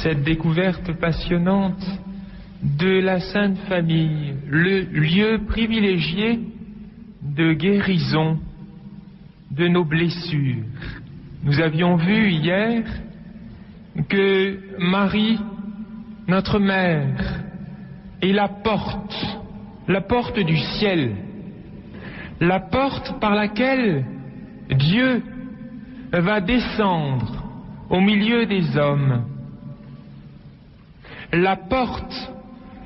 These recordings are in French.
cette découverte passionnante de la Sainte Famille, le lieu privilégié de guérison de nos blessures. Nous avions vu hier que Marie, notre mère, est la porte du ciel, la porte par laquelle Dieu va descendre au milieu des hommes, la porte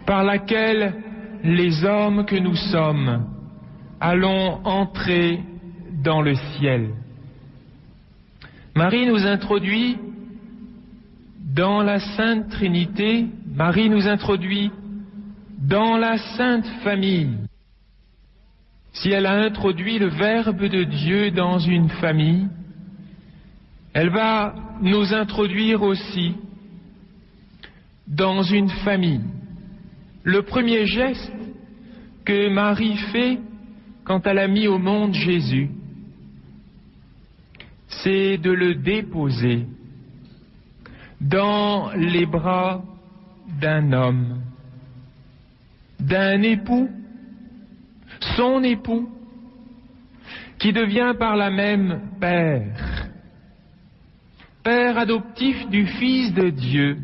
par laquelle les hommes que nous sommes allons entrer dans le ciel. Marie nous introduit dans la Sainte Trinité, Marie nous introduit dans la Sainte Famille. Si elle a introduit le Verbe de Dieu dans une famille, elle va nous introduire aussi dans une famille. Le premier geste que Marie fait quand elle a mis au monde Jésus, c'est de le déposer dans les bras d'un homme, d'un époux, son époux, qui devient par là même père, père adoptif du Fils de Dieu.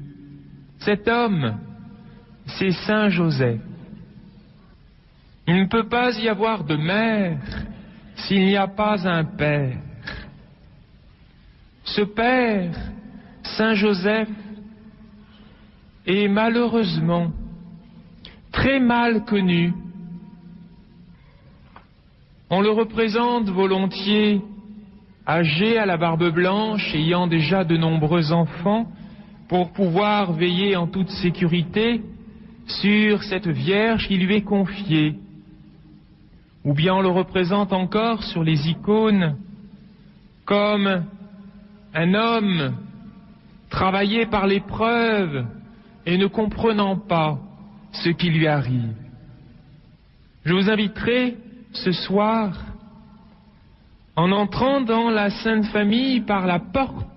Cet homme, c'est Saint Joseph. Il ne peut pas y avoir de mère s'il n'y a pas un père. Ce père, Saint Joseph, est malheureusement très mal connu. On le représente volontiers âgé, à la barbe blanche, ayant déjà de nombreux enfants, pour pouvoir veiller en toute sécurité sur cette Vierge qui lui est confiée. Ou bien on le représente encore sur les icônes comme un homme travaillé par l'épreuve et ne comprenant pas ce qui lui arrive. Je vous inviterai ce soir, en entrant dans la Sainte Famille par la porte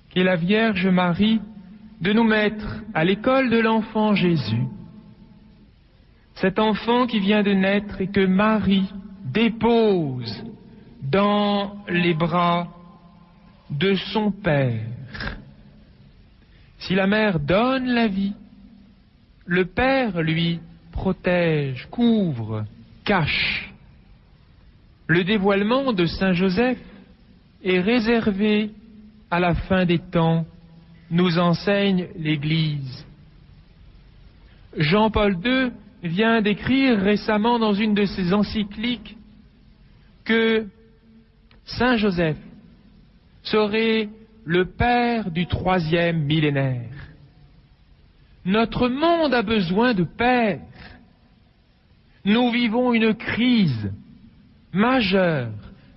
qu'est la Vierge Marie, de nous mettre à l'école de l'enfant Jésus. Cet enfant qui vient de naître et que Marie dépose dans les bras de son Père. Si la mère donne la vie, le Père, lui, protège, couvre, cache. Le dévoilement de Saint Joseph est réservé à la fin des temps, nous enseigne l'Église. Jean-Paul II vient d'écrire récemment dans une de ses encycliques que Saint Joseph serait le père du 3e millénaire. Notre monde a besoin de pères. Nous vivons une crise majeure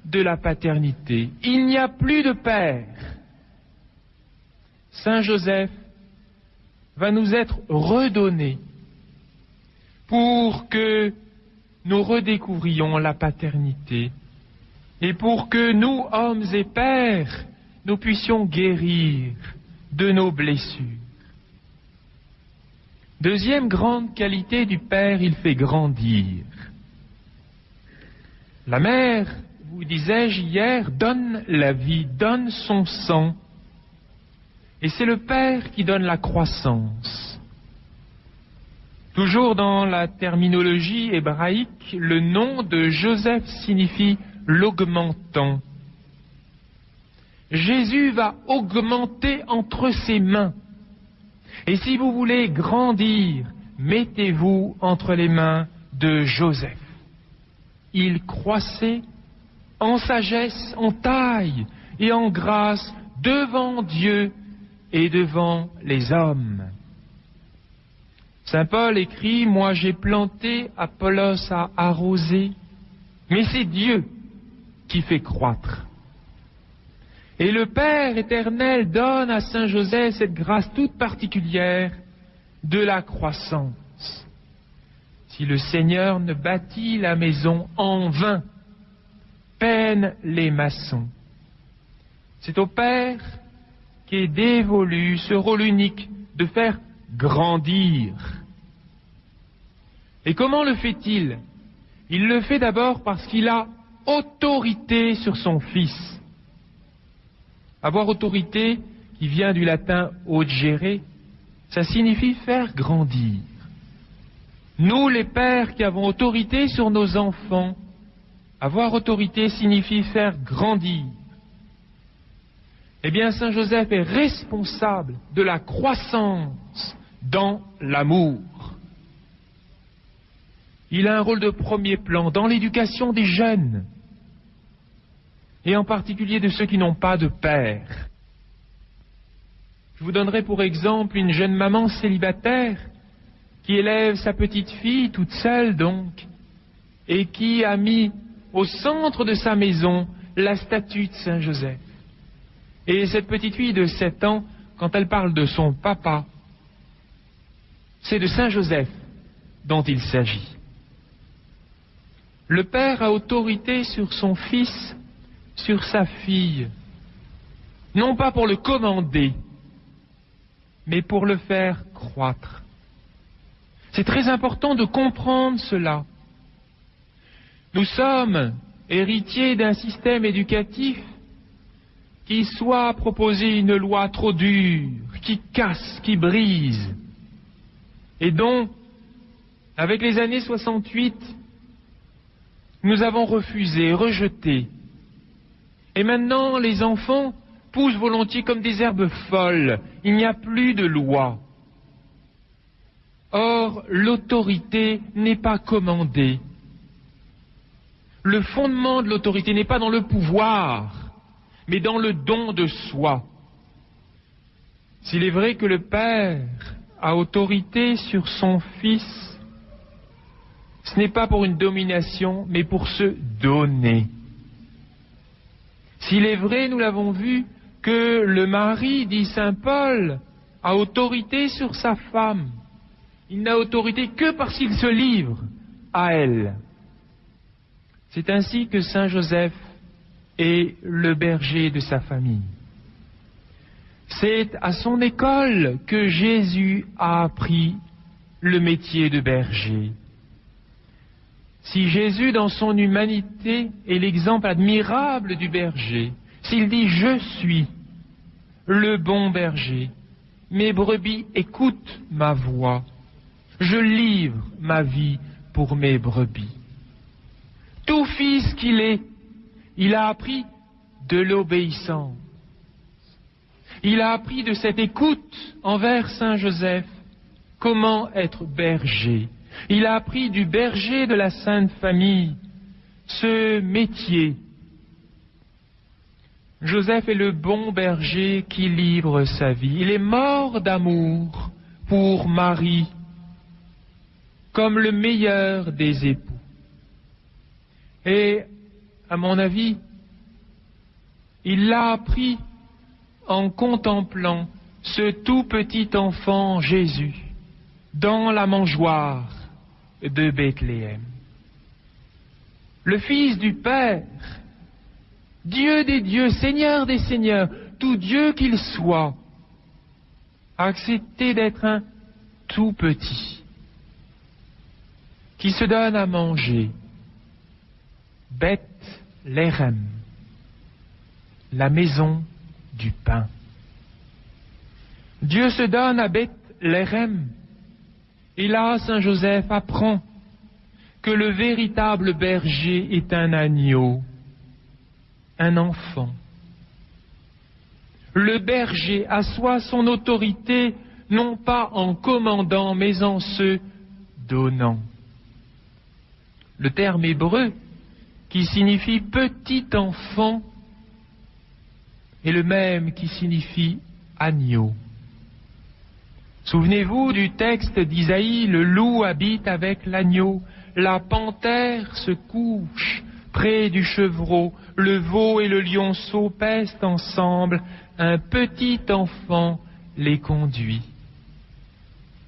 de la paternité. Il n'y a plus de père. Saint Joseph va nous être redonné pour que nous redécouvrions la paternité et pour que nous, hommes et pères, nous puissions guérir de nos blessures. Deuxième grande qualité du Père, il fait grandir. La mère, vous disais-je hier, donne la vie, donne son sang. Et c'est le Père qui donne la croissance. Toujours dans la terminologie hébraïque, le nom de Joseph signifie l'augmentant. Jésus va augmenter entre ses mains. Et si vous voulez grandir, mettez-vous entre les mains de Joseph. Il croissait en sagesse, en taille et en grâce devant Dieu et devant les hommes. Saint Paul écrit, « Moi j'ai planté, Apollos a arrosé, mais c'est Dieu qui fait croître. » Et le Père éternel donne à Saint Joseph cette grâce toute particulière de la croissance. Si le Seigneur ne bâtit la maison en vain, peinent les maçons. C'est au Père est dévolu, ce rôle unique de faire grandir. Et comment le fait-il? Il le fait d'abord parce qu'il a autorité sur son Fils. Avoir autorité, qui vient du latin augere, ça signifie faire grandir. Nous, les pères qui avons autorité sur nos enfants, avoir autorité signifie faire grandir. Eh bien, Saint Joseph est responsable de la croissance dans l'amour. Il a un rôle de premier plan dans l'éducation des jeunes, et en particulier de ceux qui n'ont pas de père. Je vous donnerai pour exemple une jeune maman célibataire qui élève sa petite fille, toute seule donc, et qui a mis au centre de sa maison la statue de Saint Joseph. Et cette petite fille de 7 ans, quand elle parle de son papa, c'est de Saint Joseph dont il s'agit. Le père a autorité sur son fils, sur sa fille, non pas pour le commander, mais pour le faire croître. C'est très important de comprendre cela. Nous sommes héritiers d'un système éducatif qui soit proposer une loi trop dure, qui casse, qui brise, et dont, avec les années 68, nous avons refusé, rejeté. Et maintenant, les enfants poussent volontiers comme des herbes folles. Il n'y a plus de loi. Or, l'autorité n'est pas commandée. Le fondement de l'autorité n'est pas dans le pouvoir, mais dans le don de soi. S'il est vrai que le Père a autorité sur son Fils, ce n'est pas pour une domination, mais pour se donner. S'il est vrai, nous l'avons vu, que le mari, dit saint Paul, a autorité sur sa femme, il n'a autorité que parce qu'il se livre à elle. C'est ainsi que saint Joseph est le berger de sa famille. C'est à son école que Jésus a appris le métier de berger. Si Jésus, dans son humanité, est l'exemple admirable du berger, s'il dit « Je suis le bon berger, mes brebis écoutent ma voix, je livre ma vie pour mes brebis ». Tout fils qu'il est, il a appris de l'obéissance. Il a appris de cette écoute envers Saint Joseph comment être berger. Il a appris du berger de la Sainte Famille ce métier. Joseph est le bon berger qui livre sa vie. Il est mort d'amour pour Marie, comme le meilleur des époux. Et, à mon avis, il l'a appris en contemplant ce tout petit enfant Jésus dans la mangeoire de Bethléem. Le Fils du Père, Dieu des dieux, Seigneur des seigneurs, tout Dieu qu'il soit, a accepté d'être un tout petit, qui se donne à manger. Bethléem, la maison du pain. Dieu se donne à Bethléem. Et là, Saint Joseph apprend que le véritable berger est un agneau, un enfant. Le berger assoit son autorité non pas en commandant, mais en se donnant. Le terme hébreu, qui signifie petit enfant, est le même qui signifie agneau. Souvenez-vous du texte d'Isaïe, le loup habite avec l'agneau, la panthère se couche près du chevreau, le veau et le lionceau pèsent ensemble, un petit enfant les conduit.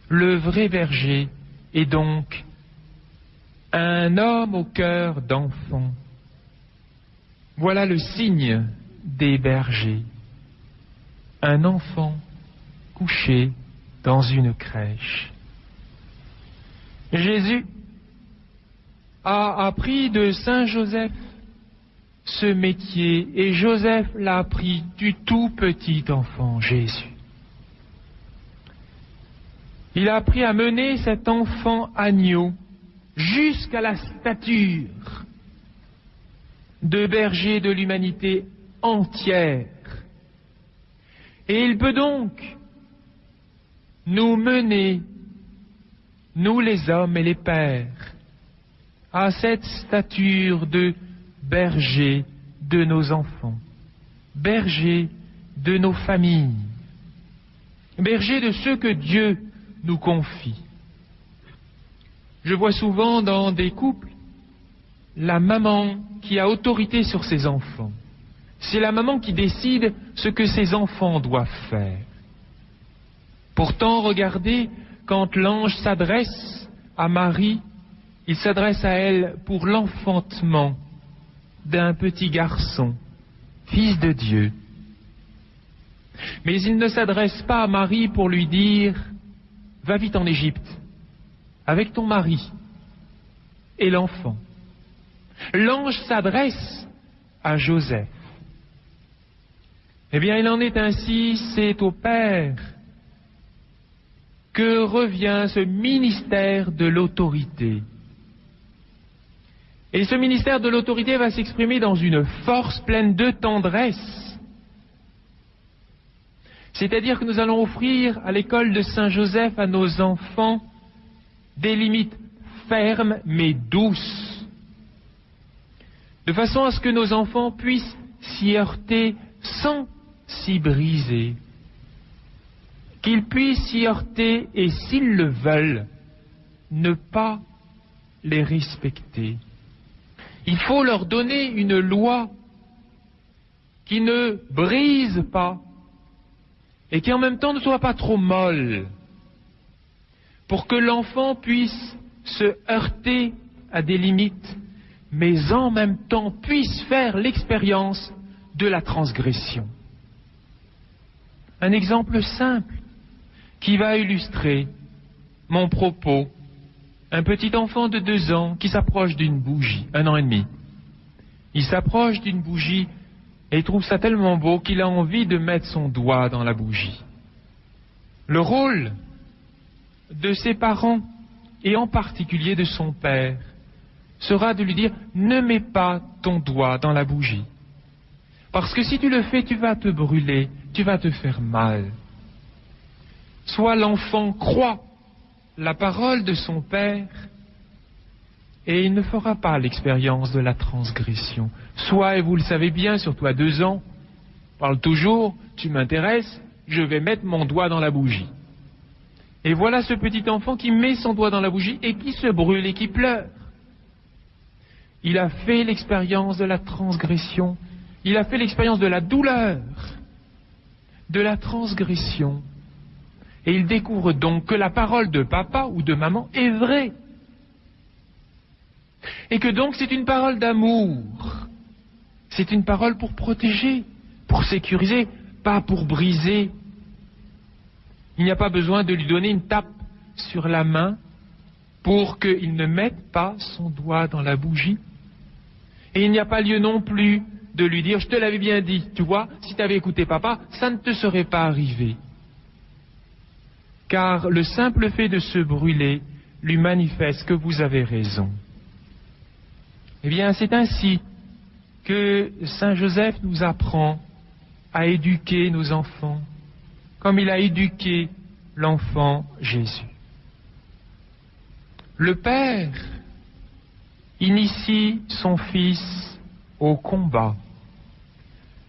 Le vrai berger est donc un homme au cœur d'enfant. Voilà le signe des bergers. un enfant couché dans une crèche. Jésus a appris de Saint Joseph ce métier, et Joseph l'a appris du tout petit enfant Jésus. Il a appris à mener cet enfant agneau jusqu'à la stature de berger de l'humanité entière. Et il peut donc nous mener, nous les hommes et les pères, à cette stature de berger de nos enfants, berger de nos familles, berger de ceux que Dieu nous confie. Je vois souvent dans des couples la maman qui a autorité sur ses enfants. C'est la maman qui décide ce que ses enfants doivent faire. Pourtant, regardez, quand l'ange s'adresse à Marie, il s'adresse à elle pour l'enfantement d'un petit garçon, fils de Dieu. Mais il ne s'adresse pas à Marie pour lui dire « Va vite en Égypte, avec ton mari et l'enfant ». L'ange s'adresse à Joseph. Eh bien, il en est ainsi, c'est au Père que revient ce ministère de l'autorité. Et ce ministère de l'autorité va s'exprimer dans une force pleine de tendresse. C'est-à-dire que nous allons offrir à l'école de Saint Joseph à nos enfants des limites fermes mais douces, de façon à ce que nos enfants puissent s'y heurter sans s'y briser, qu'ils puissent s'y heurter et, s'ils le veulent, ne pas les respecter. Il faut leur donner une loi qui ne brise pas et qui en même temps ne soit pas trop molle, pour que l'enfant puisse se heurter à des limites, mais en même temps puisse faire l'expérience de la transgression. Un exemple simple qui va illustrer mon propos. Un petit enfant de 2 ans qui s'approche d'une bougie, 1 an et demi. Il s'approche d'une bougie et il trouve ça tellement beau qu'il a envie de mettre son doigt dans la bougie. Le rôle de ses parents, et en particulier de son père, sera de lui dire « Ne mets pas ton doigt dans la bougie. Parce que si tu le fais, tu vas te brûler, tu vas te faire mal. » Soit l'enfant croit la parole de son père et il ne fera pas l'expérience de la transgression. Soit, et vous le savez bien, surtout à 2 ans, parle toujours, tu m'intéresses, je vais mettre mon doigt dans la bougie. Et voilà ce petit enfant qui met son doigt dans la bougie et qui se brûle et qui pleure. Il a fait l'expérience de la transgression, il a fait l'expérience de la douleur, de la transgression. Et il découvre donc que la parole de papa ou de maman est vraie. Et que donc c'est une parole d'amour. C'est une parole pour protéger, pour sécuriser, pas pour briser. Il n'y a pas besoin de lui donner une tape sur la main pour qu'il ne mette pas son doigt dans la bougie. Et il n'y a pas lieu non plus de lui dire « Je te l'avais bien dit, tu vois, si tu avais écouté papa, ça ne te serait pas arrivé. » Car le simple fait de se brûler lui manifeste que vous avez raison. Eh bien, c'est ainsi que Saint Joseph nous apprend à éduquer nos enfants, comme il a éduqué l'enfant Jésus. Le Père initie son Fils au combat.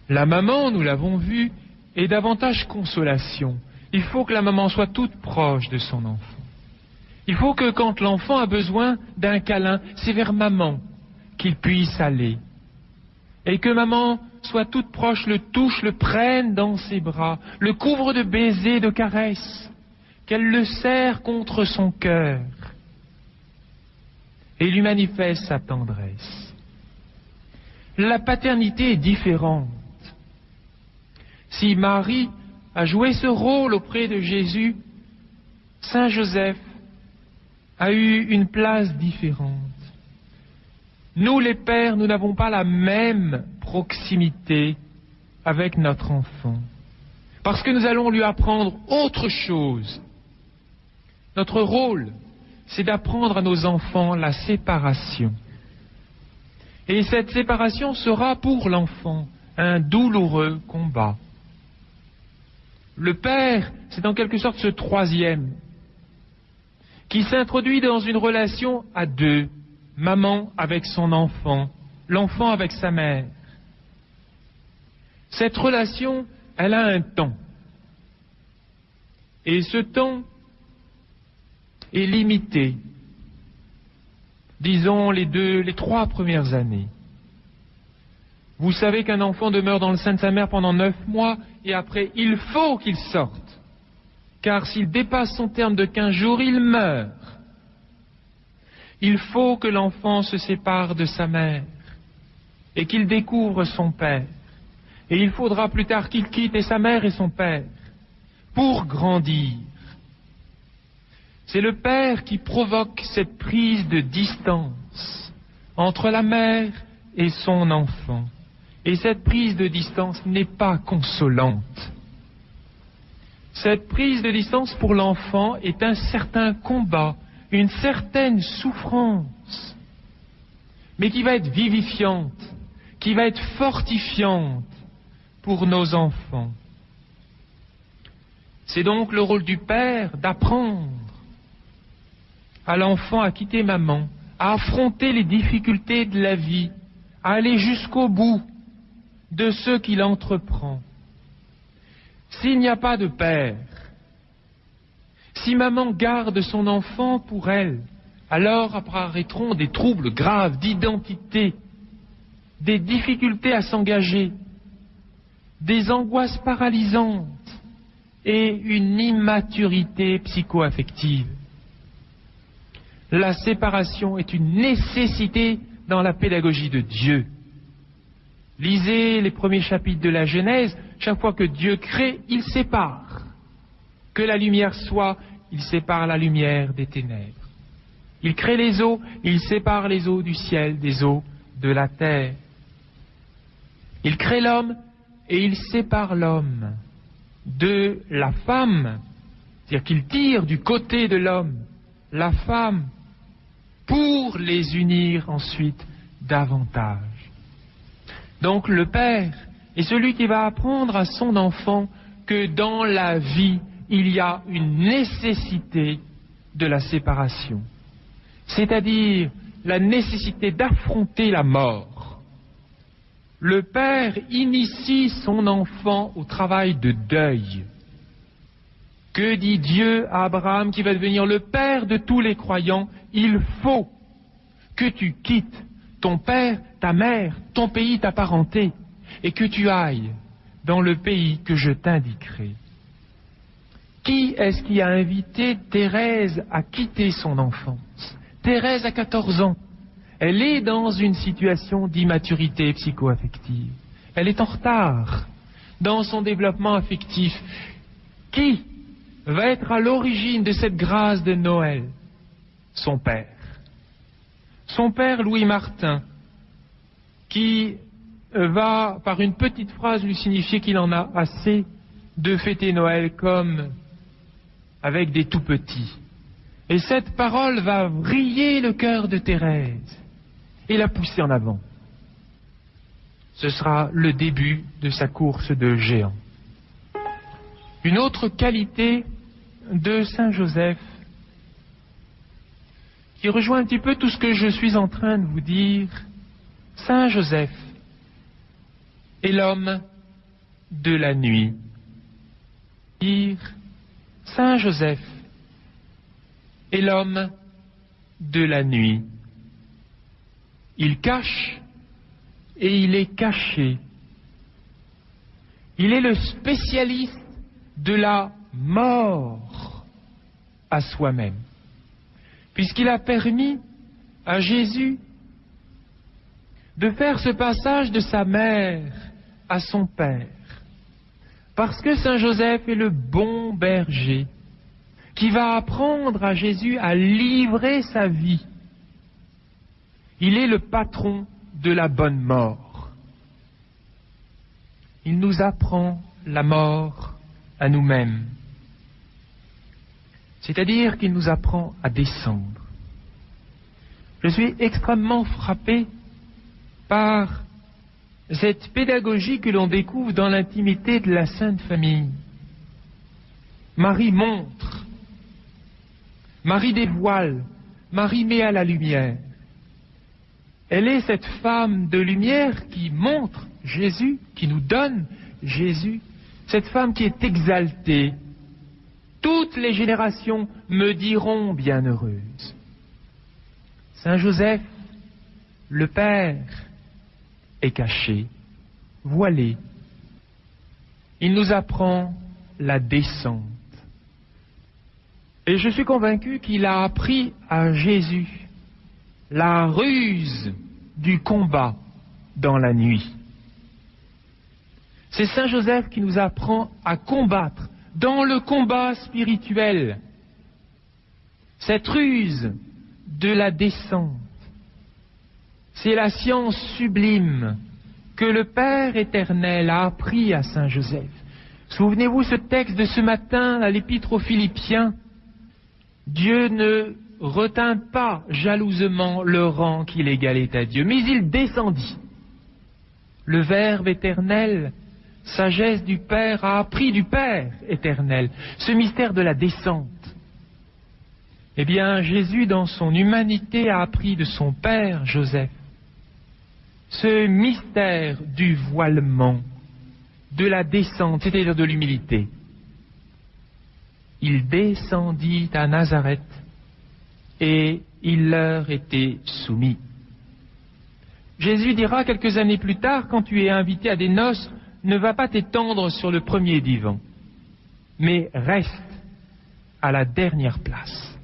La maman, nous l'avons vu, est davantage consolation. Il faut que la maman soit toute proche de son enfant. Il faut que quand l'enfant a besoin d'un câlin, c'est vers maman qu'il puisse aller. Et que maman soit toute proche, le touche, le prenne dans ses bras, le couvre de baisers, de caresses, qu'elle le serre contre son cœur et lui manifeste sa tendresse. La paternité est différente. Si Marie a joué ce rôle auprès de Jésus, Saint Joseph a eu une place différente. Nous, les pères, nous n'avons pas la même proximité avec notre enfant, parce que nous allons lui apprendre autre chose. Notre rôle, c'est d'apprendre à nos enfants la séparation. Et cette séparation sera pour l'enfant un douloureux combat. Le père, c'est en quelque sorte ce troisième qui s'introduit dans une relation à deux, maman avec son enfant, l'enfant avec sa mère. Cette relation, elle a un temps. Et ce temps est limité. Disons les 3 premières années. Vous savez qu'un enfant demeure dans le sein de sa mère pendant 9 mois et après, il faut qu'il sorte. Car s'il dépasse son terme de 15 jours, il meurt. Il faut que l'enfant se sépare de sa mère et qu'il découvre son père. Et il faudra plus tard qu'il quitte et sa mère et son père pour grandir. C'est le père qui provoque cette prise de distance entre la mère et son enfant. Et cette prise de distance n'est pas consolante. Cette prise de distance pour l'enfant est un certain combat, une certaine souffrance, mais qui va être vivifiante, qui va être fortifiante pour nos enfants. C'est donc le rôle du père d'apprendre à l'enfant à quitter maman, à affronter les difficultés de la vie, à aller jusqu'au bout de ce qu'il entreprend. S'il n'y a pas de père, si maman garde son enfant pour elle, alors apparaîtront des troubles graves d'identité, des difficultés à s'engager, des angoisses paralysantes et une immaturité psycho-affective. La séparation est une nécessité dans la pédagogie de Dieu. Lisez les premiers chapitres de la Genèse, chaque fois que Dieu crée, il sépare. Que la lumière soit, il sépare la lumière des ténèbres. Il crée les eaux, il sépare les eaux du ciel des eaux de la terre. Il crée l'homme et il sépare l'homme de la femme, c'est-à-dire qu'il tire du côté de l'homme la femme pour les unir ensuite davantage. Donc le père est celui qui va apprendre à son enfant que dans la vie, il y a une nécessité de la séparation, c'est-à-dire la nécessité d'affronter la mort. Le père initie son enfant au travail de deuil. Que dit Dieu à Abraham qui va devenir le père de tous les croyants? Il faut que tu quittes ton père, ta mère, ton pays, ta parenté, et que tu ailles dans le pays que je t'indiquerai. Qui est-ce qui a invité Thérèse à quitter son enfance? Thérèse a 14 ans. Elle est dans une situation d'immaturité psycho-affective. Elle est en retard dans son développement affectif. Qui va être à l'origine de cette grâce de Noël? Son père. Son père Louis Martin, qui va, par une petite phrase, lui signifier qu'il en a assez de fêter Noël comme avec des tout-petits. Et cette parole va vriller le cœur de Thérèse et la pousser en avant. Ce sera le début de sa course de géant. Une autre qualité de Saint Joseph, qui rejoint un petit peu tout ce que je suis en train de vous dire, Saint Joseph est l'homme de la nuit. Saint Joseph est l'homme de la nuit. Il cache et il est caché. Il est le spécialiste de la mort à soi-même, puisqu'il a permis à Jésus de faire ce passage de sa mère à son père, Parce que Saint Joseph est le bon berger qui va apprendre à Jésus à livrer sa vie. Il est le patron de la bonne mort. Il nous apprend la mort à nous-mêmes. C'est-à-dire qu'il nous apprend à descendre. Je suis extrêmement frappé par cette pédagogie que l'on découvre dans l'intimité de la Sainte Famille. Marie montre, Marie dévoile, Marie met à la lumière. Elle est cette femme de lumière qui montre Jésus, qui nous donne Jésus, cette femme qui est exaltée. Toutes les générations me diront bienheureuse. Saint Joseph, le Père, est caché, voilé. Il nous apprend la descente. Et je suis convaincu qu'il a appris à Jésus la ruse du combat dans la nuit. C'est Saint Joseph qui nous apprend à combattre dans le combat spirituel cette ruse de la descente. C'est la science sublime que le Père éternel a appris à Saint Joseph. Souvenez-vous ce texte de ce matin à l'Épître aux Philippiens. Dieu ne retint pas jalousement le rang qu'il égalait à Dieu, mais il descendit. Le Verbe éternel, sagesse du Père, a appris du Père éternel ce mystère de la descente. Eh bien, Jésus, dans son humanité, a appris de son Père Joseph ce mystère du voilement, de la descente, c'est-à-dire de l'humilité. Il descendit à Nazareth et il leur était soumis. Jésus dira quelques années plus tard, quand tu es invité à des noces, ne va pas t'étendre sur le premier divan, mais reste à la dernière place.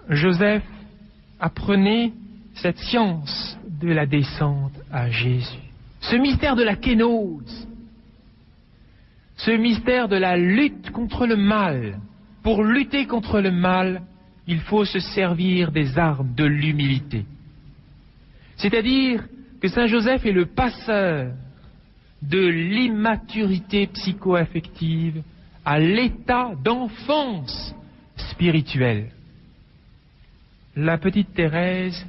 Joseph apprenait cette science de la descente à Jésus. Ce mystère de la kénose, ce mystère de la lutte contre le mal. Pour lutter contre le mal, il faut se servir des armes de l'humilité. C'est-à-dire que Saint Joseph est le passeur de l'immaturité psycho-affective à l'état d'enfance spirituelle. La petite Thérèse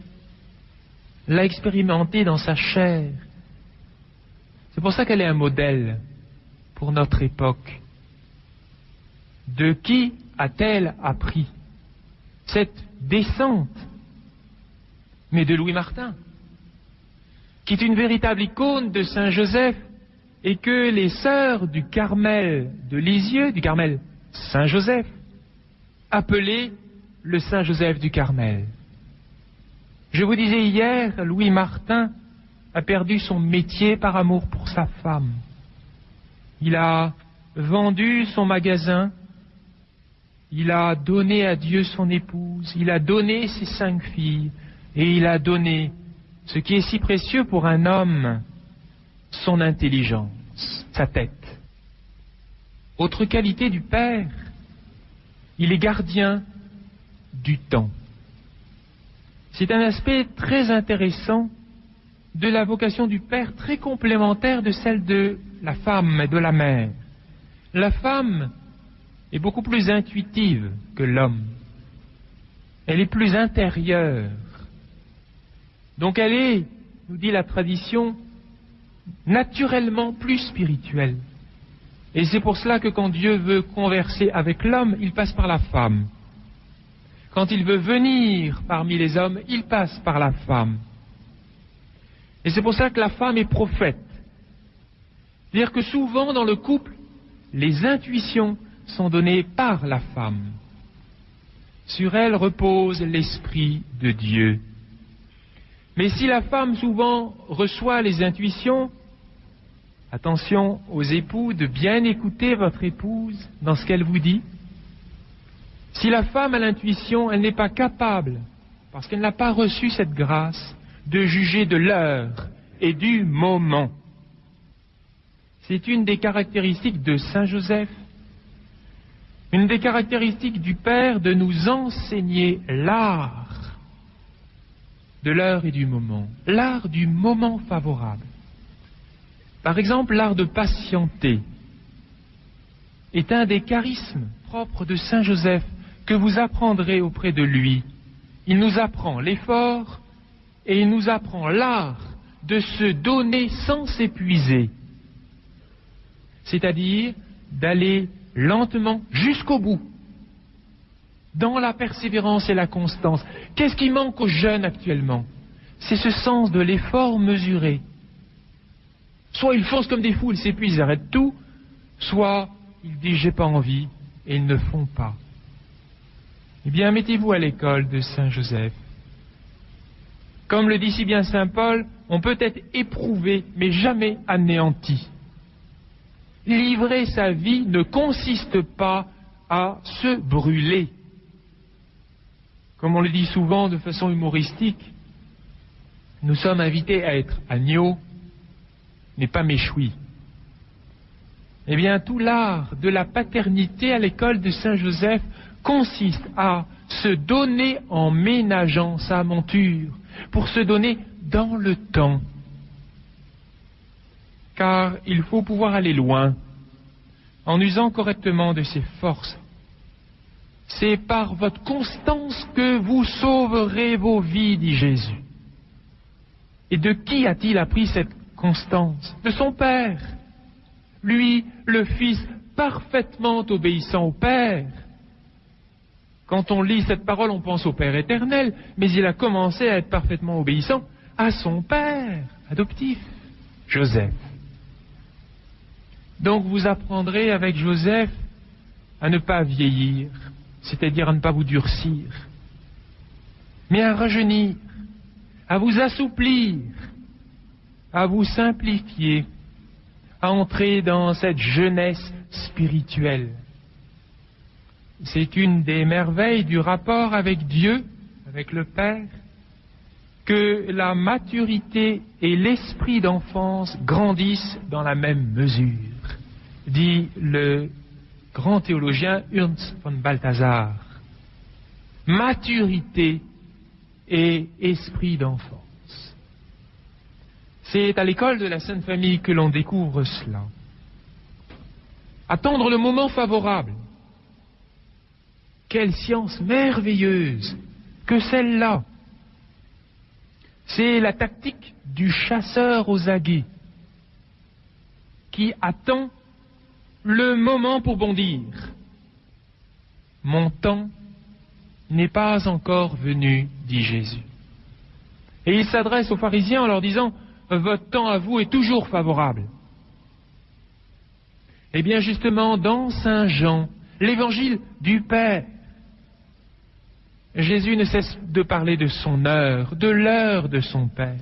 l'a expérimenté dans sa chair. C'est pour ça qu'elle est un modèle pour notre époque. De qui a-t-elle appris cette descente? Mais de Louis Martin, qui est une véritable icône de Saint Joseph, et que les sœurs du Carmel de Lisieux, du Carmel Saint Joseph, appelaient le Saint Joseph du Carmel. Je vous disais hier, Louis Martin a perdu son métier par amour pour sa femme. Il a vendu son magasin, il a donné à Dieu son épouse, il a donné ses 5 filles, et il a donné ce qui est si précieux pour un homme, son intelligence, sa tête. Autre qualité du Père, il est gardien du temps. C'est un aspect très intéressant de la vocation du Père, très complémentaire de celle de la femme et de la mère. La femme est beaucoup plus intuitive que l'homme. Elle est plus intérieure. Donc elle est, nous dit la tradition, naturellement plus spirituelle. Et c'est pour cela que quand Dieu veut converser avec l'homme, il passe par la femme. Quand il veut venir parmi les hommes, il passe par la femme. Et c'est pour ça que la femme est prophète. C'est-à-dire que souvent dans le couple, les intuitions sont données par la femme. Sur elle repose l'Esprit de Dieu. Mais si la femme souvent reçoit les intuitions, attention aux époux de bien écouter votre épouse dans ce qu'elle vous dit. Si la femme a l'intuition, elle n'est pas capable, parce qu'elle n'a pas reçu cette grâce, de juger de l'heure et du moment. C'est une des caractéristiques de Saint Joseph, une des caractéristiques du Père de nous enseigner l'art de l'heure et du moment, l'art du moment favorable. Par exemple, l'art de patienter est un des charismes propres de Saint Joseph que vous apprendrez auprès de lui. Il nous apprend l'effort et il nous apprend l'art de se donner sans s'épuiser, c'est-à-dire d'aller lentement jusqu'au bout, dans la persévérance et la constance. Qu'est-ce qui manque aux jeunes actuellement? C'est ce sens de l'effort mesuré. Soit ils foncent comme des fous, ils s'épuisent, ils arrêtent tout, soit ils disent j'ai pas envie et ils ne font pas. Eh bien, mettez-vous à l'école de Saint Joseph. Comme le dit si bien Saint Paul, on peut être éprouvé, mais jamais anéanti. Livrer sa vie ne consiste pas à se brûler. Comme on le dit souvent de façon humoristique, nous sommes invités à être agneaux, mais pas méchouis. Eh bien, tout l'art de la paternité à l'école de Saint Joseph consiste à se donner en ménageant sa monture, pour se donner dans le temps. Car il faut pouvoir aller loin, en usant correctement de ses forces. C'est par votre constance que vous sauverez vos vies, dit Jésus. Et de qui a-t-il appris cette constance? De son Père. Lui, le Fils, parfaitement obéissant au Père. Quand on lit cette parole, on pense au Père éternel, mais il a commencé à être parfaitement obéissant à son Père adoptif, Joseph. Donc vous apprendrez avec Joseph à ne pas vieillir, c'est-à-dire à ne pas vous durcir, mais à rajeunir, à vous assouplir, à vous simplifier, à entrer dans cette jeunesse spirituelle. C'est une des merveilles du rapport avec Dieu, avec le Père, que la maturité et l'esprit d'enfance grandissent dans la même mesure, dit le grand théologien Ernst von Balthasar. Maturité et esprit d'enfance. C'est à l'école de la Sainte Famille que l'on découvre cela. Attendre le moment favorable. Quelle science merveilleuse que celle-là! C'est la tactique du chasseur aux aguets qui attend le moment pour bondir. Mon temps n'est pas encore venu, dit Jésus. Et il s'adresse aux pharisiens en leur disant, votre temps à vous est toujours favorable. Eh bien justement, dans Saint Jean, l'évangile du Père, Jésus ne cesse de parler de son heure, de l'heure de son Père.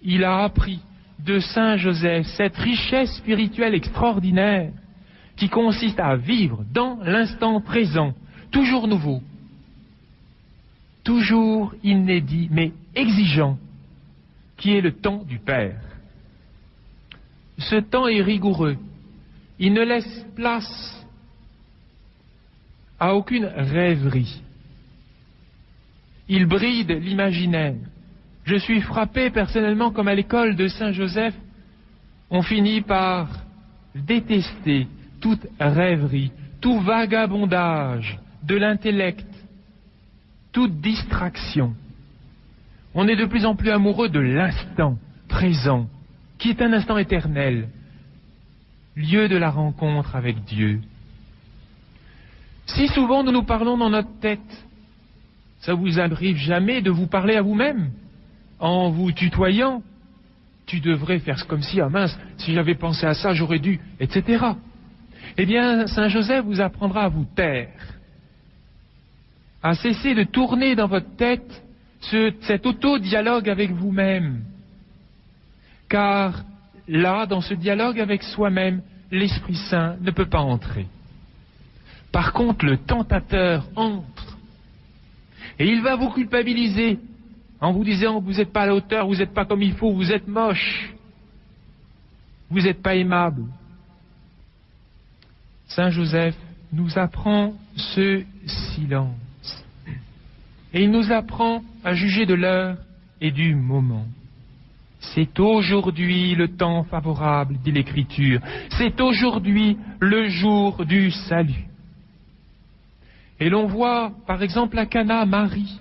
Il a appris de Saint Joseph cette richesse spirituelle extraordinaire qui consiste à vivre dans l'instant présent, toujours nouveau, toujours inédit, mais exigeant, qui est le temps du Père. Ce temps est rigoureux. Il ne laisse place à aucune rêverie. Il bride l'imaginaire. Je suis frappé personnellement comme à l'école de Saint Joseph, on finit par détester toute rêverie, tout vagabondage de l'intellect, toute distraction. On est de plus en plus amoureux de l'instant présent, qui est un instant éternel, lieu de la rencontre avec Dieu. Si souvent nous nous parlons dans notre tête, ça vous arrive jamais de vous parler à vous-même en vous tutoyant? Tu devrais faire comme si, ah mince, si j'avais pensé à ça, j'aurais dû, etc. Eh bien, Saint Joseph vous apprendra à vous taire, à cesser de tourner dans votre tête cet auto-dialogue avec vous-même. Car là, dans ce dialogue avec soi-même, l'Esprit Saint ne peut pas entrer. Par contre, le tentateur entre. Et il va vous culpabiliser en vous disant que vous n'êtes pas à la hauteur, vous n'êtes pas comme il faut, vous êtes moche. vous n'êtes pas aimable. Saint Joseph nous apprend ce silence. Et il nous apprend à juger de l'heure et du moment. C'est aujourd'hui le temps favorable, dit l'Écriture. C'est aujourd'hui le jour du salut. Et l'on voit, par exemple, à Cana, Marie.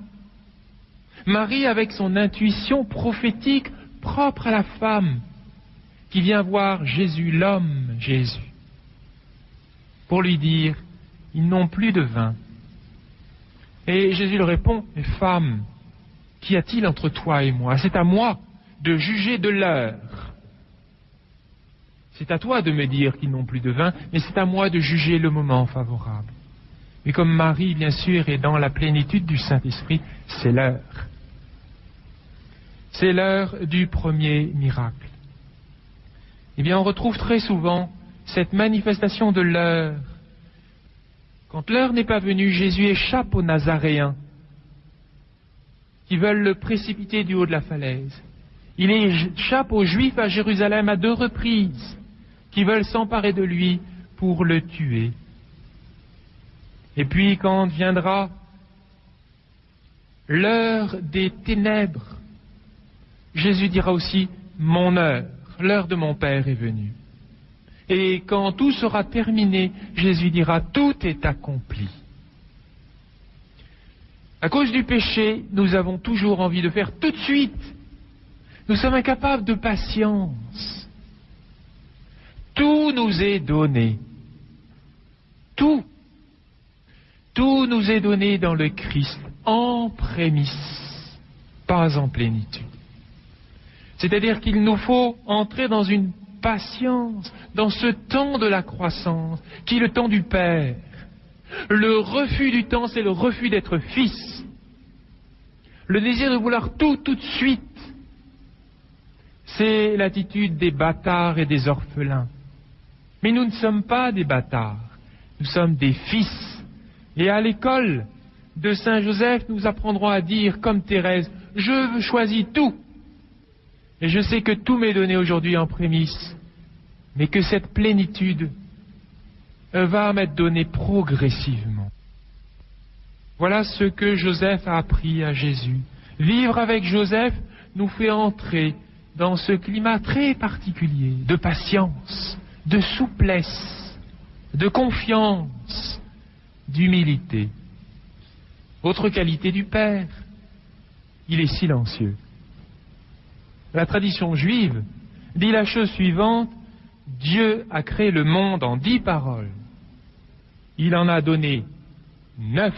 Marie avec son intuition prophétique propre à la femme, qui vient voir Jésus, l'homme Jésus, pour lui dire, ils n'ont plus de vin. Et Jésus leur répond, mais femme, qu'y a-t-il entre toi et moi? C'est à moi de juger de l'heure. C'est à toi de me dire qu'ils n'ont plus de vin, mais c'est à moi de juger le moment favorable. Et comme Marie, bien sûr, est dans la plénitude du Saint-Esprit, c'est l'heure. C'est l'heure du premier miracle. Eh bien, on retrouve très souvent cette manifestation de l'heure. Quand l'heure n'est pas venue, Jésus échappe aux Nazaréens qui veulent le précipiter du haut de la falaise. Il échappe aux Juifs à Jérusalem à 2 reprises qui veulent s'emparer de lui pour le tuer. Et puis quand viendra l'heure des ténèbres, Jésus dira aussi « Mon heure, l'heure de mon Père est venue ». Et quand tout sera terminé, Jésus dira « Tout est accompli ». À cause du péché, nous avons toujours envie de faire tout de suite. Nous sommes incapables de patience. Tout nous est donné. Tout. Tout nous est donné dans le Christ, en prémisse, pas en plénitude. C'est-à-dire qu'il nous faut entrer dans une patience, dans ce temps de la croissance, qui est le temps du Père. Le refus du temps, c'est le refus d'être fils. Le désir de vouloir tout de suite, c'est l'attitude des bâtards et des orphelins. Mais nous ne sommes pas des bâtards, nous sommes des fils. Et à l'école de Saint Joseph, nous apprendrons à dire, comme Thérèse, « Je choisis tout. Et je sais que tout m'est donné aujourd'hui en prémisse, mais que cette plénitude va m'être donnée progressivement. » Voilà ce que Joseph a appris à Jésus. Vivre avec Joseph nous fait entrer dans ce climat très particulier de patience, de souplesse, de confiance, d'humilité. Autre qualité du Père, il est silencieux. La tradition juive dit la chose suivante, Dieu a créé le monde en 10 paroles. Il en a donné 9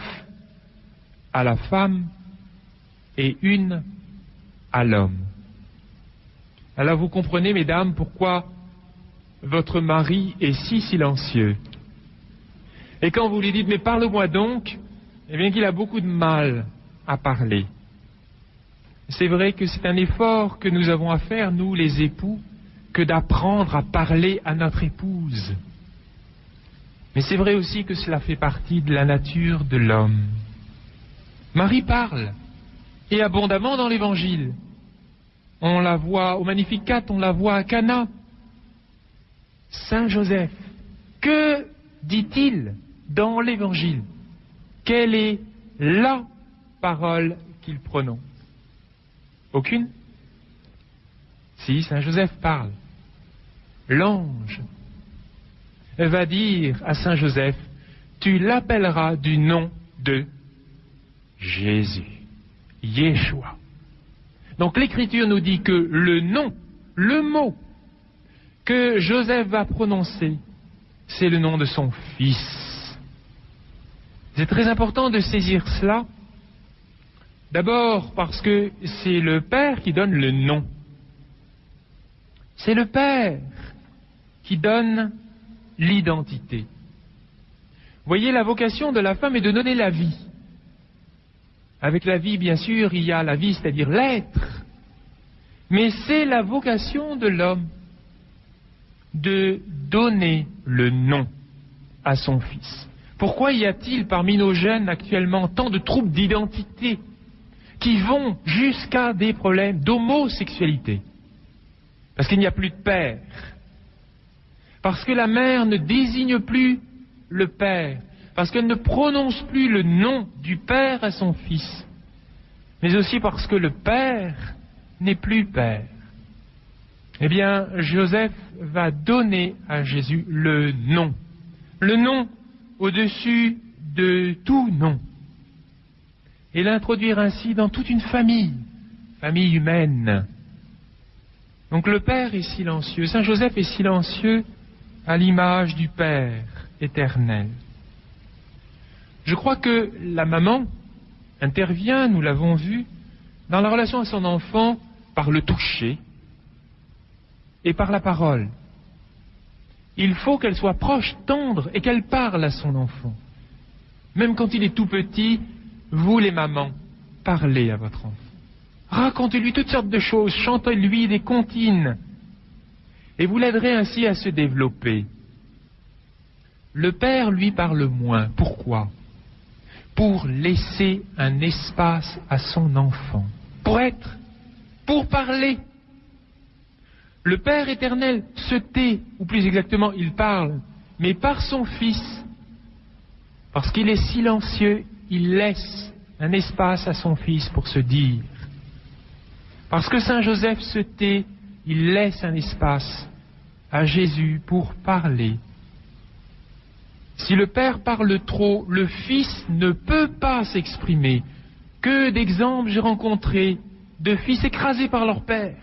à la femme et 1 à l'homme. Alors vous comprenez, mesdames, pourquoi votre mari est si silencieux. Et quand vous lui dites, mais parle-moi donc, eh bien qu'il a beaucoup de mal à parler. C'est vrai que c'est un effort que nous avons à faire, nous les époux, que d'apprendre à parler à notre épouse. Mais c'est vrai aussi que cela fait partie de la nature de l'homme. Marie parle, et abondamment dans l'Évangile. On la voit au Magnificat, on la voit à Cana. Saint Joseph, que dit-il dans l'Évangile? Quelle est la parole qu'il prononce? Aucune? Si, Saint Joseph parle. L'ange va dire à Saint Joseph, tu l'appelleras du nom de Jésus, Yeshua. Donc l'Écriture nous dit que le nom, le mot que Joseph va prononcer, c'est le nom de son fils. C'est très important de saisir cela. D'abord parce que c'est le Père qui donne le nom. C'est le Père qui donne l'identité. Vous voyez, la vocation de la femme est de donner la vie. Avec la vie, bien sûr, il y a la vie, c'est-à-dire l'être. Mais c'est la vocation de l'homme de donner le nom à son fils. Pourquoi y a-t-il parmi nos jeunes actuellement tant de troubles d'identité qui vont jusqu'à des problèmes d'homosexualité? Parce qu'il n'y a plus de père, parce que la mère ne désigne plus le Père, parce qu'elle ne prononce plus le nom du Père à son Fils, mais aussi parce que le Père n'est plus Père. Eh bien, Joseph va donner à Jésus le nom au-dessus de tout nom, et l'introduire ainsi dans toute une famille humaine. Donc le Père est silencieux, Saint Joseph est silencieux à l'image du Père éternel. Je crois que la maman intervient, nous l'avons vu, dans la relation à son enfant par le toucher et par la parole. Il faut qu'elle soit proche, tendre, et qu'elle parle à son enfant. Même quand il est tout petit, vous les mamans, parlez à votre enfant. Racontez-lui toutes sortes de choses, chantez-lui des comptines, et vous l'aiderez ainsi à se développer. Le Père, lui, parle moins. Pourquoi ? Pour laisser un espace à son enfant, pour parler. Le Père éternel se tait, ou plus exactement, il parle, mais par son Fils. Parce qu'il est silencieux, il laisse un espace à son Fils pour se dire. Parce que Saint Joseph se tait, il laisse un espace à Jésus pour parler. Si le Père parle trop, le Fils ne peut pas s'exprimer. Que d'exemples j'ai rencontrés de fils écrasés par leur Père.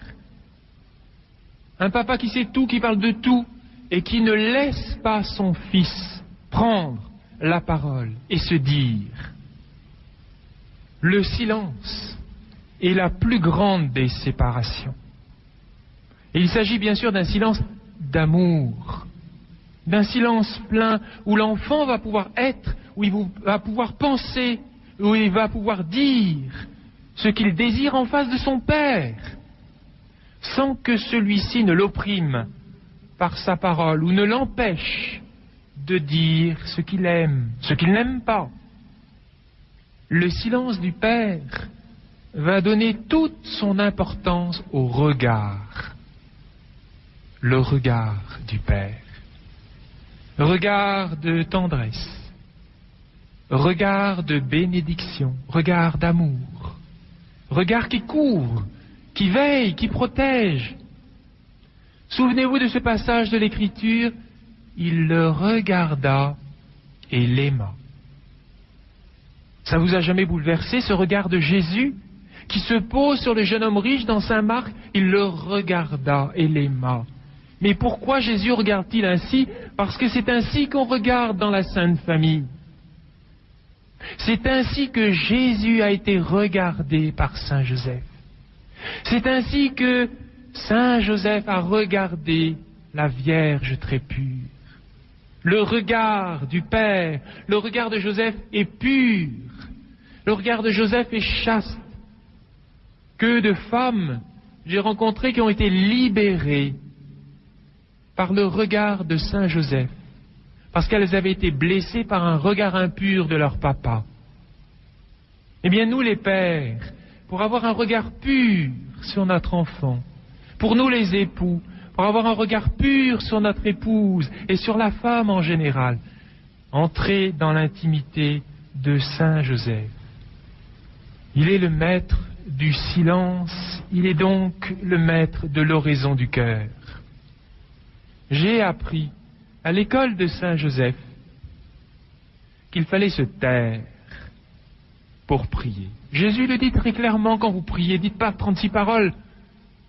Un papa qui sait tout, qui parle de tout, et qui ne laisse pas son Fils prendre la parole et se dire. Le silence est la plus grande des séparations. Et il s'agit bien sûr d'un silence d'amour, d'un silence plein où l'enfant va pouvoir être, où il va pouvoir penser, où il va pouvoir dire ce qu'il désire en face de son Père, sans que celui-ci ne l'opprime par sa parole ou ne l'empêche de dire ce qu'il aime, ce qu'il n'aime pas. Le silence du Père va donner toute son importance au regard. Le regard du Père. Regard de tendresse. Regard de bénédiction. Regard d'amour. Regard qui couvre, qui veille, qui protège. Souvenez-vous de ce passage de l'Écriture. Il le regarda et l'aima. Ça vous a jamais bouleversé, ce regard de Jésus qui se pose sur le jeune homme riche dans Saint Marc? Il le regarda et l'aima. Mais pourquoi Jésus regarde-t-il ainsi? Parce que c'est ainsi qu'on regarde dans la Sainte Famille. C'est ainsi que Jésus a été regardé par Saint Joseph. C'est ainsi que Saint Joseph a regardé la Vierge très pure. Le regard du Père, le regard de Joseph est pur. Le regard de Joseph est chaste. Que de femmes j'ai rencontrées qui ont été libérées par le regard de Saint Joseph, parce qu'elles avaient été blessées par un regard impur de leur papa. Eh bien, nous les pères, pour avoir un regard pur sur notre enfant, pour nous les époux, pour avoir un regard pur sur notre épouse et sur la femme en général, entrer dans l'intimité de Saint Joseph. Il est le maître du silence, il est donc le maître de l'oraison du cœur. J'ai appris à l'école de Saint Joseph qu'il fallait se taire pour prier. Jésus le dit très clairement: quand vous priez, dites pas 36 paroles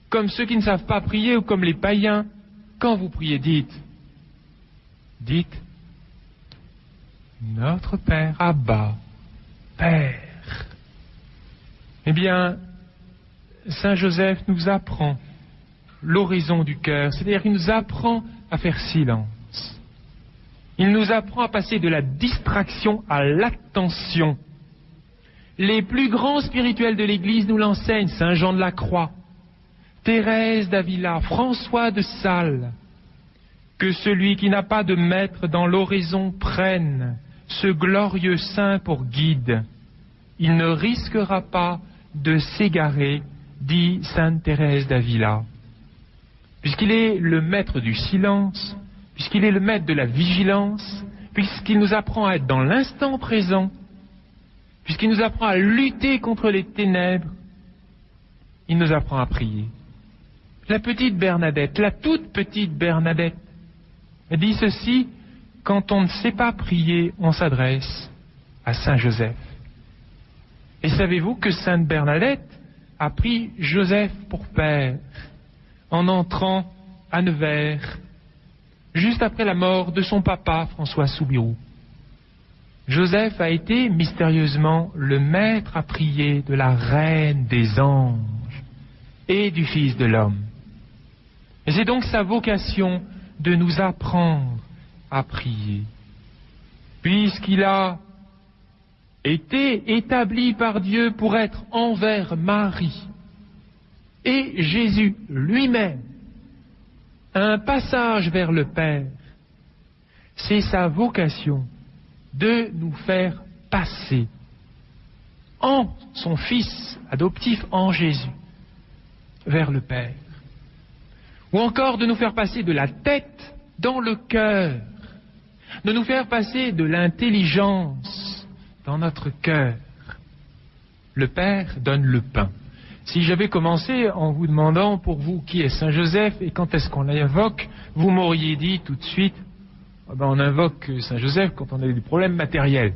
comme ceux qui ne savent pas prier ou comme les païens. Quand vous priez, dites Notre Père, Abba, Père. Eh bien, Saint Joseph nous apprend l'oraison du cœur, c'est-à-dire qu'il nous apprend à faire silence. Il nous apprend à passer de la distraction à l'attention. Les plus grands spirituels de l'Église nous l'enseignent, Saint Jean de la Croix, Thérèse d'Avila, François de Sales, que celui qui n'a pas de maître dans l'oraison prenne ce glorieux saint pour guide. Il ne risquera pas de s'égarer, dit Sainte Thérèse d'Avila. Puisqu'il est le maître du silence, puisqu'il est le maître de la vigilance, puisqu'il nous apprend à être dans l'instant présent, puisqu'il nous apprend à lutter contre les ténèbres, il nous apprend à prier. La petite Bernadette, la toute petite Bernadette, dit ceci: quand on ne sait pas prier, on s'adresse à Saint Joseph. Et savez-vous que Sainte Bernadette a pris Joseph pour père en entrant à Nevers, juste après la mort de son papa, François Soubirous. Joseph a été mystérieusement le maître à prier de la reine des anges et du Fils de l'homme. Et c'est donc sa vocation de nous apprendre à prier, puisqu'il a été établi par Dieu pour être envers Marie et Jésus lui-même un passage vers le Père. C'est sa vocation de nous faire passer en son Fils adoptif, en Jésus, vers le Père. Ou encore de nous faire passer de la tête dans le cœur, de nous faire passer de l'intelligence dans notre cœur. Le Père donne le pain. Si j'avais commencé en vous demandant pour vous qui est Saint Joseph et quand est-ce qu'on l'invoque, vous m'auriez dit tout de suite, on invoque Saint Joseph quand on a des problèmes matériels.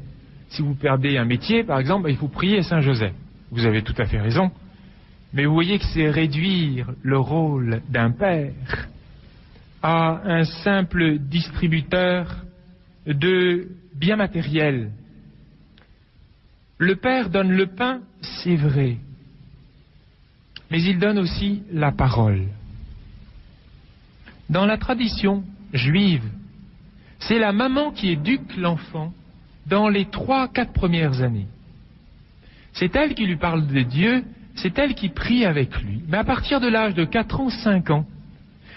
Si vous perdez un métier, par exemple, il faut prier Saint Joseph. Vous avez tout à fait raison. Mais vous voyez que c'est réduire le rôle d'un père à un simple distributeur de biens matériels. Le Père donne le pain, c'est vrai, mais il donne aussi la parole. Dans la tradition juive, c'est la maman qui éduque l'enfant dans les 3-4 premières années. C'est elle qui lui parle de Dieu, c'est elle qui prie avec lui. Mais à partir de l'âge de 4 ans, 5 ans,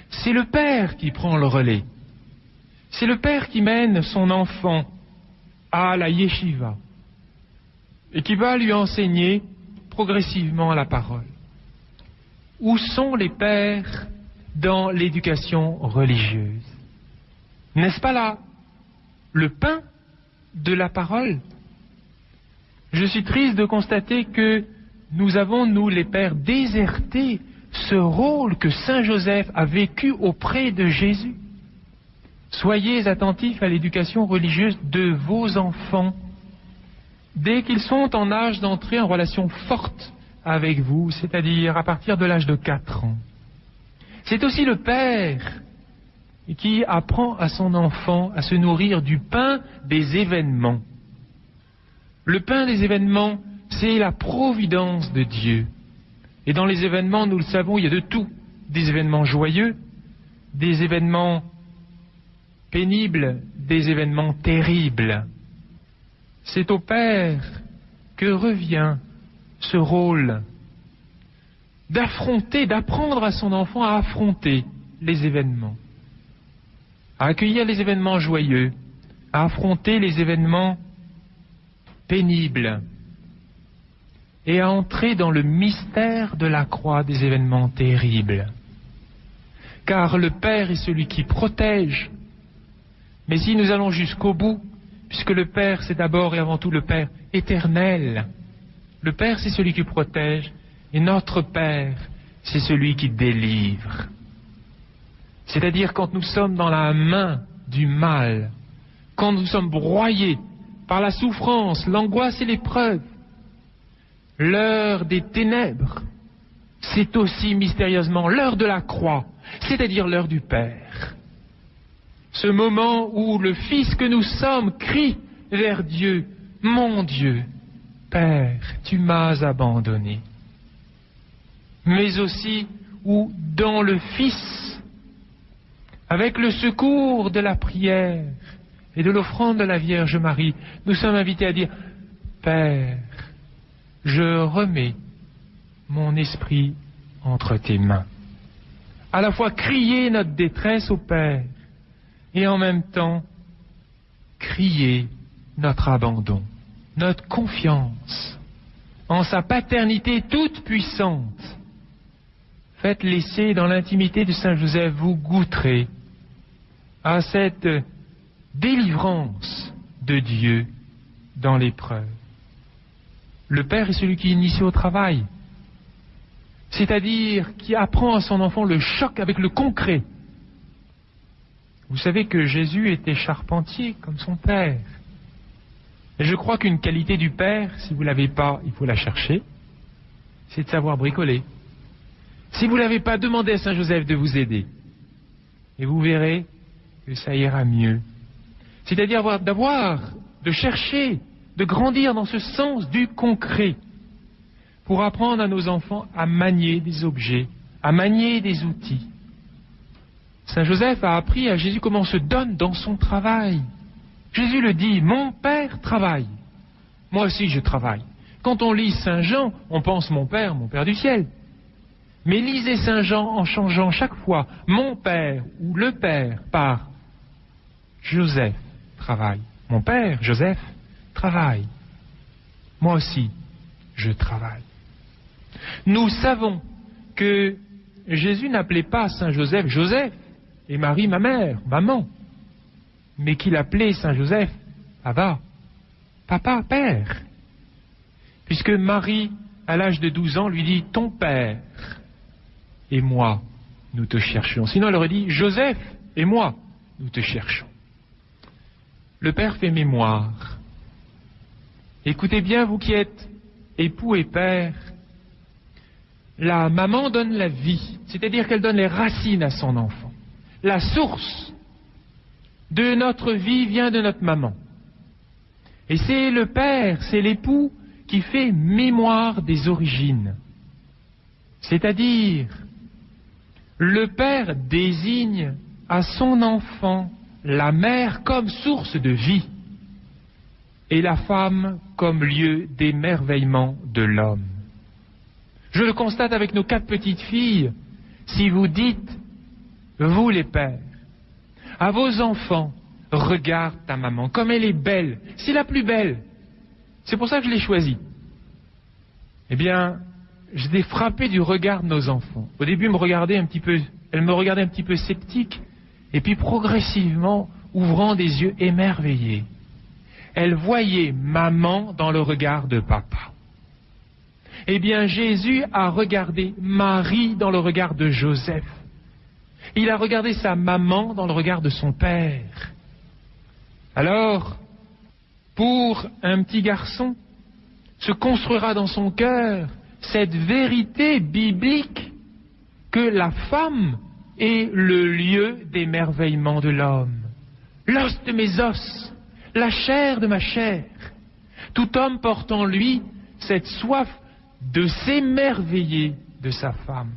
c'est le père qui prend le relais. C'est le père qui mène son enfant à la yeshiva et qui va lui enseigner progressivement la parole. Où sont les pères dans l'éducation religieuse? N'est-ce pas là le pain de la parole? Je suis triste de constater que nous avons, nous les pères, déserté ce rôle que Saint Joseph a vécu auprès de Jésus. Soyez attentifs à l'éducation religieuse de vos enfants dès qu'ils sont en âge d'entrer en relation forte avec vous, c'est-à-dire à partir de l'âge de 4 ans. C'est aussi le père qui apprend à son enfant à se nourrir du pain des événements. Le pain des événements, c'est la providence de Dieu. Et dans les événements, nous le savons, il y a de tout. Des événements joyeux, des événements pénibles, des événements terribles. C'est au Père que revient ce rôle d'affronter, d'apprendre à son enfant à affronter les événements, à accueillir les événements joyeux, à affronter les événements pénibles et à entrer dans le mystère de la croix des événements terribles. Car le Père est celui qui protège. Mais si nous allons jusqu'au bout, puisque le Père c'est d'abord et avant tout le Père éternel, le Père c'est celui qui protège, et notre Père c'est celui qui délivre. C'est-à-dire quand nous sommes dans la main du mal, quand nous sommes broyés par la souffrance, l'angoisse et l'épreuve, l'heure des ténèbres, c'est aussi mystérieusement l'heure de la croix, c'est-à-dire l'heure du Père. Ce moment où le Fils que nous sommes crie vers Dieu, « Mon Dieu, Père, tu m'as abandonné. » Mais aussi où dans le Fils, avec le secours de la prière et de l'offrande de la Vierge Marie, nous sommes invités à dire « Père, je remets mon esprit entre tes mains. » À la fois crier notre détresse au Père et en même temps crier notre abandon, notre confiance en sa paternité toute puissante. Faites l'essai dans l'intimité de Saint Joseph, vous goûterez à cette délivrance de Dieu dans l'épreuve. Le père est celui qui initie au travail, c'est-à-dire qui apprend à son enfant le choc avec le concret. Vous savez que Jésus était charpentier comme son père. Et je crois qu'une qualité du père, si vous ne l'avez pas, il faut la chercher, c'est de savoir bricoler. Si vous ne l'avez pas, demandez à Saint Joseph de vous aider. Et vous verrez que ça ira mieux. C'est-à-dire de chercher, de grandir dans ce sens du concret, pour apprendre à nos enfants à manier des objets, à manier des outils. Saint Joseph a appris à Jésus comment on se donne dans son travail. Jésus le dit, mon Père travaille. Moi aussi je travaille. Quand on lit Saint Jean, on pense mon Père du ciel. Mais lisez Saint Jean en changeant chaque fois mon Père ou le Père par Joseph travaille. Mon Père, Joseph, travaille. Moi aussi, je travaille. Nous savons que Jésus n'appelait pas Saint Joseph Joseph et Marie ma mère, maman, mais qu'il appelait Saint Joseph Abba, papa, père. Puisque Marie, à l'âge de 12 ans, lui dit ton père et moi, nous te cherchons. Sinon, elle aurait dit Joseph et moi, nous te cherchons. Le père fait mémoire. Écoutez bien, vous qui êtes époux et père, la maman donne la vie, c'est-à-dire qu'elle donne les racines à son enfant. La source de notre vie vient de notre maman. Et c'est le père, c'est l'époux qui fait mémoire des origines. C'est-à-dire, le père désigne à son enfant la mère comme source de vie et la femme comme lieu d'émerveillement de l'homme. Je le constate avec nos 4 petites filles. Si vous dites, vous les pères, à vos enfants, regarde ta maman, comme elle est belle, c'est la plus belle. C'est pour ça que je l'ai choisie. Eh bien, j'étais frappé du regard de nos enfants. Au début, elles me regardaient un petit peu sceptique, et puis progressivement, ouvrant des yeux émerveillés. Elles voyaient maman dans le regard de papa. Eh bien, Jésus a regardé Marie dans le regard de Joseph. Il a regardé sa maman dans le regard de son père. Alors, pour un petit garçon, se construira dans son cœur cette vérité biblique que la femme est le lieu d'émerveillement de l'homme. L'os de mes os, la chair de ma chair. Tout homme porte en lui cette soif de s'émerveiller de sa femme.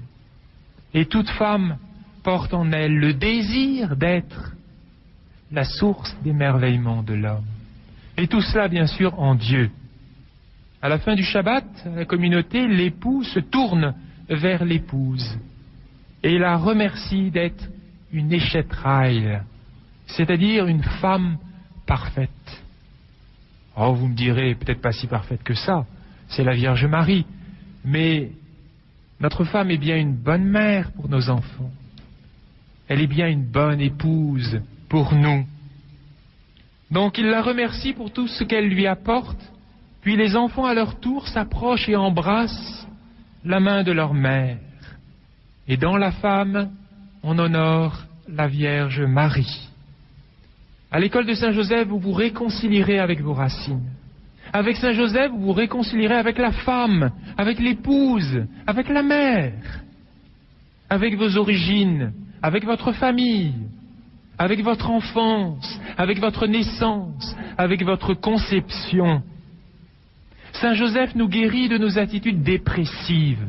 Et toute femme porte en elle le désir d'être la source d'émerveillement de l'homme. Et tout cela, bien sûr, en Dieu. À la fin du Shabbat, la communauté, l'époux se tourne vers l'épouse et la remercie d'être une échetraille, c'est-à-dire une femme parfaite. Oh, vous me direz, peut-être pas si parfaite que ça, c'est la Vierge Marie, mais notre femme est bien une bonne mère pour nos enfants. Elle est bien une bonne épouse pour nous. Donc il la remercie pour tout ce qu'elle lui apporte, puis les enfants à leur tour s'approchent et embrassent la main de leur mère. Et dans la femme, on honore la Vierge Marie. À l'école de Saint-Joseph, vous vous réconcilierez avec vos racines. Avec Saint-Joseph, vous vous réconcilierez avec la femme, avec l'épouse, avec la mère, avec vos origines, avec votre famille, avec votre enfance, avec votre naissance, avec votre conception. Saint-Joseph nous guérit de nos attitudes dépressives,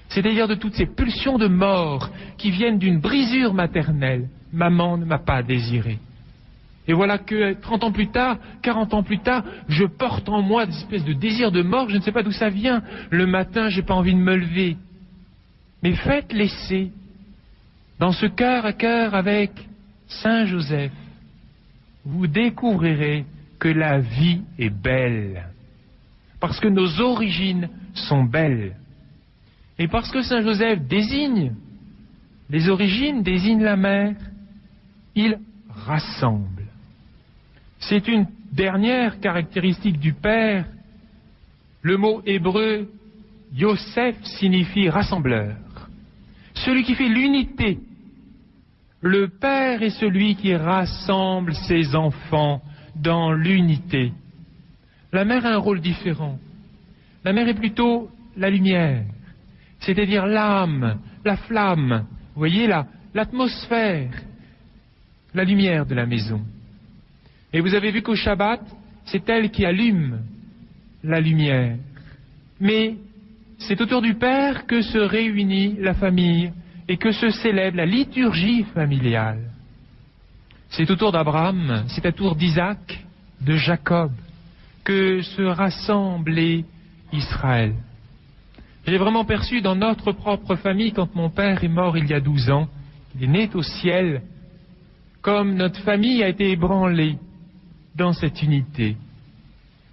c'est-à-dire de toutes ces pulsions de mort qui viennent d'une brisure maternelle. Maman ne m'a pas désiré. Et voilà que 30 ans plus tard, 40 ans plus tard, je porte en moi des espèces de désirs de mort, je ne sais pas d'où ça vient. Le matin, j'ai pas envie de me lever. Mais faites l'essai dans ce cœur à cœur avec Saint Joseph. Vous découvrirez que la vie est belle. Parce que nos origines sont belles. Et parce que Saint Joseph désigne les origines, désigne la mère, il rassemble. C'est une dernière caractéristique du Père. Le mot hébreu Yosef signifie rassembleur, celui qui fait l'unité. Le Père est celui qui rassemble ses enfants dans l'unité. La mère a un rôle différent. La mère est plutôt la lumière, c'est-à-dire l'âme, la flamme, vous voyez l'atmosphère, la lumière de la maison. Et vous avez vu qu'au Shabbat, c'est elle qui allume la lumière. Mais c'est autour du Père que se réunit la famille et que se célèbre la liturgie familiale. C'est autour d'Abraham, c'est autour d'Isaac, de Jacob, que se rassemble Israël. J'ai vraiment perçu dans notre propre famille, quand mon père est mort il y a 12 ans, il est né au ciel, comme notre famille a été ébranlée dans cette unité.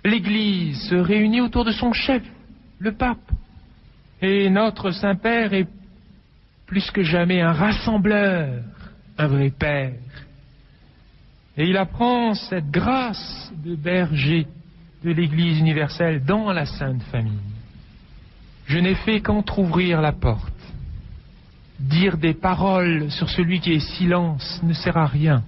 L'Église se réunit autour de son chef, le pape. Et notre Saint-Père est plus que jamais un rassembleur, un vrai Père. Et il apprend cette grâce de berger de l'Église universelle dans la Sainte Famille. Je n'ai fait qu'entrouvrir la porte. Dire des paroles sur celui qui est silence ne sert à rien.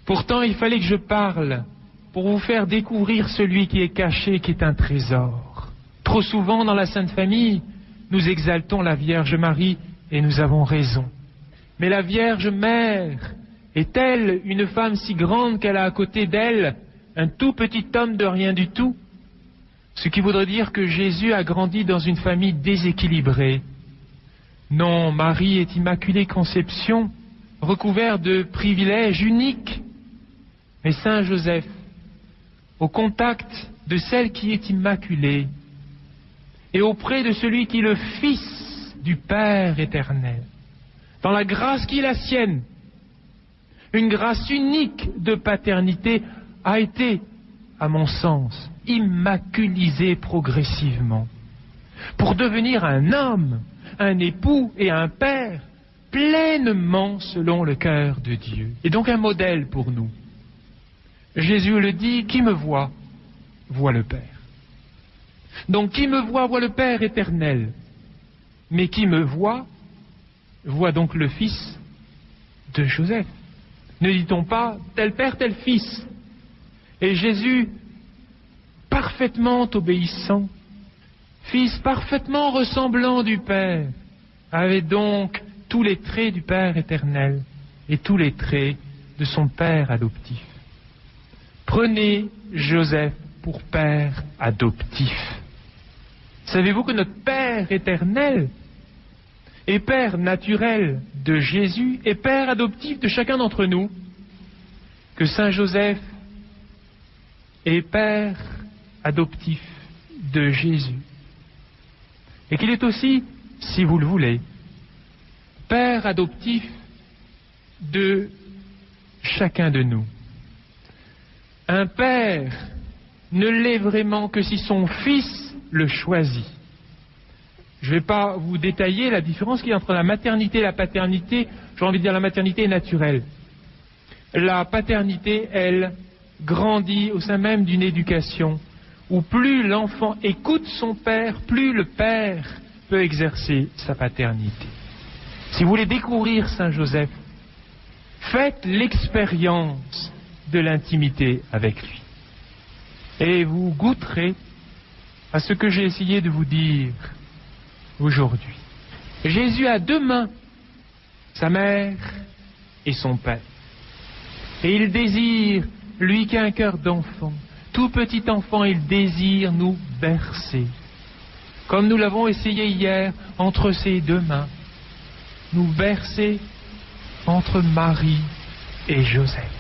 Pourtant, il fallait que je parle pour vous faire découvrir celui qui est caché, qui est un trésor. Trop souvent dans la Sainte Famille, nous exaltons la Vierge Marie et nous avons raison. Mais la Vierge Mère est-elle une femme si grande qu'elle a à côté d'elle un tout petit homme de rien du tout? Ce qui voudrait dire que Jésus a grandi dans une famille déséquilibrée. Non, Marie est Immaculée Conception, recouvert de privilèges uniques. Mais Saint Joseph, au contact de celle qui est immaculée, et auprès de celui qui est le Fils du Père éternel, dans la grâce qui est la sienne, une grâce unique de paternité, a été, à mon sens, immaculisé progressivement, pour devenir un homme, un époux et un père, pleinement selon le cœur de Dieu. Et donc un modèle pour nous. Jésus le dit, qui me voit, voit le Père. Donc qui me voit, voit le Père éternel. Mais qui me voit, voit donc le Fils de Joseph. Ne dit-on pas tel Père, tel Fils? Et Jésus, parfaitement obéissant, Fils parfaitement ressemblant du Père, avait donc tous les traits du Père éternel et tous les traits de son Père adoptif. Prenez Joseph pour Père adoptif. Savez-vous que notre Père éternel est Père naturel de Jésus et Père adoptif de chacun d'entre nous? Que Saint Joseph est Père adoptif de Jésus. Et qu'il est aussi, si vous le voulez, Père adoptif de chacun de nous. Un père ne l'est vraiment que si son fils le choisit. Je ne vais pas vous détailler la différence qu'il y a entre la maternité et la paternité. J'ai envie de dire la maternité est naturelle. La paternité, elle, grandit au sein même d'une éducation où plus l'enfant écoute son père, plus le père peut exercer sa paternité. Si vous voulez découvrir Saint Joseph, faites l'expérience de l'intimité avec lui. Et vous goûterez à ce que j'ai essayé de vous dire aujourd'hui. Jésus a deux mains, sa mère et son père. Et il désire, lui qui a un cœur d'enfant, tout petit enfant, il désire nous bercer. Comme nous l'avons essayé hier, entre ses deux mains, nous bercer entre Marie et Joseph,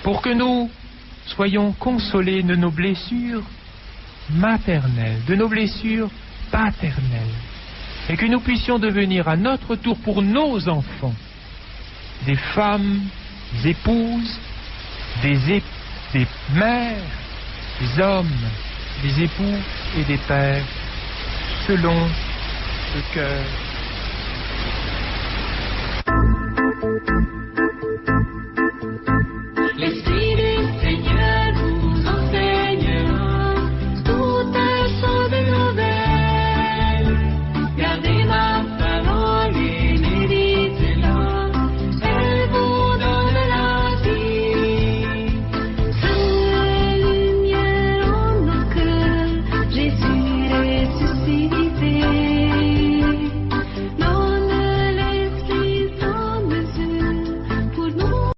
pour que nous soyons consolés de nos blessures maternelles, de nos blessures paternelles, et que nous puissions devenir à notre tour pour nos enfants des femmes, des épouses, des mères, des hommes, des époux et des pères, selon le cœur